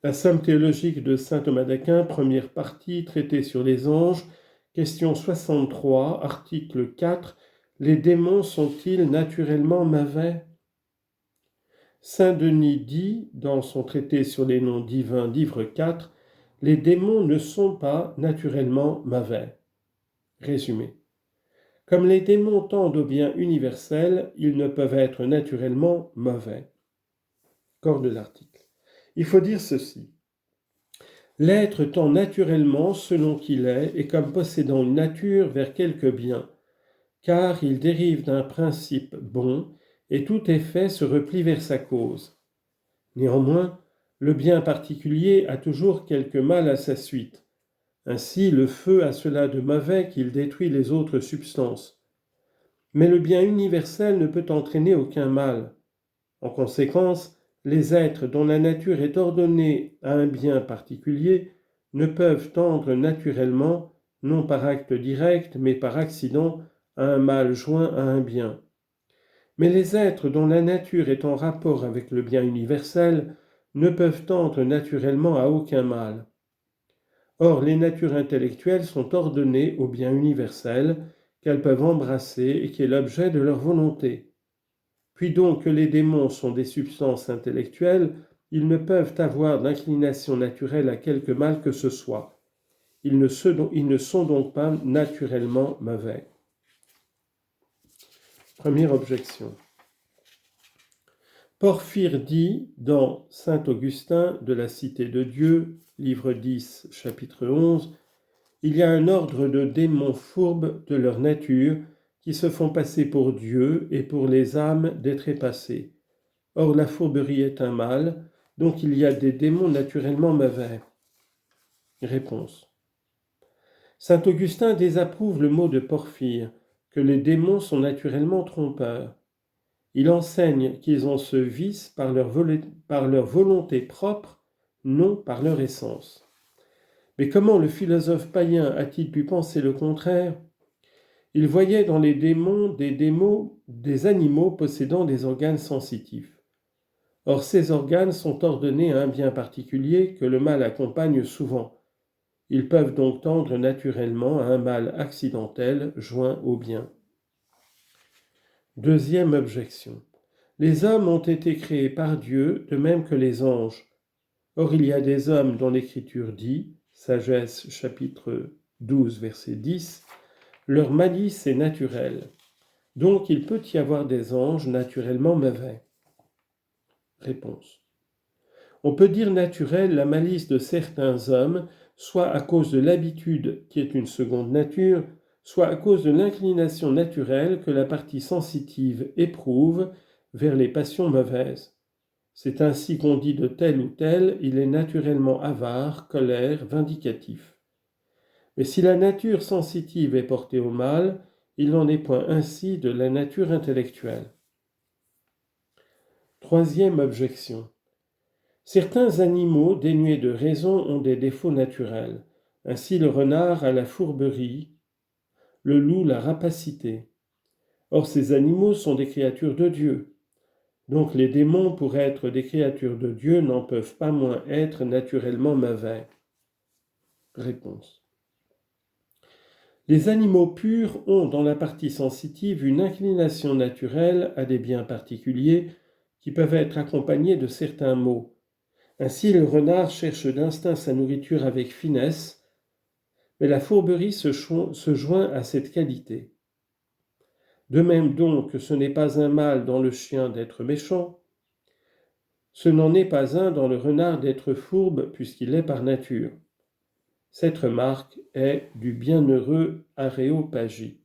La Somme théologique de saint Thomas d'Aquin, première partie, traité sur les anges, question 63, article 4. Les démons sont-ils naturellement mauvais ? Saint Denis dit, dans son traité sur les noms divins, livre 4, les démons ne sont pas naturellement mauvais. Résumé. Comme les démons tendent au bien universel, ils ne peuvent être naturellement mauvais. Corps de l'article. Il faut dire ceci. L'être tend naturellement selon qu'il est et comme possédant une nature vers quelque bien, car il dérive d'un principe bon et tout effet se replie vers sa cause. Néanmoins, le bien particulier a toujours quelque mal à sa suite. Ainsi, le feu a cela de mauvais qu'il détruit les autres substances. Mais le bien universel ne peut entraîner aucun mal. En conséquence, les êtres dont la nature est ordonnée à un bien particulier ne peuvent tendre naturellement, non par acte direct, mais par accident, à un mal joint à un bien. Mais les êtres dont la nature est en rapport avec le bien universel ne peuvent tendre naturellement à aucun mal. Or, les natures intellectuelles sont ordonnées au bien universel qu'elles peuvent embrasser et qui est l'objet de leur volonté. Puis donc que les démons sont des substances intellectuelles, ils ne peuvent avoir d'inclination naturelle à quelque mal que ce soit. Ils ne sont donc pas naturellement mauvais. Première objection. Porphyre dit dans Saint Augustin de la Cité de Dieu, livre 10, chapitre 11, il y a un ordre de démons fourbes de leur nature qui se font passer pour Dieu et pour les âmes des trépassés. Or la fourberie est un mal, donc il y a des démons naturellement mauvais. Réponse. Saint Augustin désapprouve le mot de Porphyre, que les démons sont naturellement trompeurs. Il enseigne qu'ils ont ce vice par leur volonté propre, non par leur essence. Mais comment le philosophe païen a-t-il pu penser le contraire ? Il voyait dans les démons des animaux possédant des organes sensitifs. Or ces organes sont ordonnés à un bien particulier que le mal accompagne souvent. Ils peuvent donc tendre naturellement à un mal accidentel joint au bien. Deuxième objection. Les hommes ont été créés par Dieu de même que les anges. Or il y a des hommes dont l'Écriture dit, Sagesse chapitre 12 verset 10, leur malice est naturelle. Donc il peut y avoir des anges naturellement mauvais. Réponse. On peut dire naturelle la malice de certains hommes, soit à cause de l'habitude qui est une seconde nature, soit à cause de l'inclination naturelle que la partie sensitive éprouve vers les passions mauvaises. C'est ainsi qu'on dit de tel ou tel, il est naturellement avare, colère, vindicatif. Mais si la nature sensitive est portée au mal, il n'en est point ainsi de la nature intellectuelle. Troisième objection. Certains animaux dénués de raison ont des défauts naturels. Ainsi le renard a la fourberie, le loup la rapacité. Or ces animaux sont des créatures de Dieu. Donc les démons, pour être des créatures de Dieu, n'en peuvent pas moins être naturellement mauvais. Réponse. Les animaux purs ont dans la partie sensitive une inclination naturelle à des biens particuliers qui peuvent être accompagnés de certains maux. Ainsi, le renard cherche d'instinct sa nourriture avec finesse, mais la fourberie se joint à cette qualité. De même donc que ce n'est pas un mal dans le chien d'être méchant, ce n'en est pas un dans le renard d'être fourbe puisqu'il est par nature. Cette remarque est du bienheureux Aréopagie.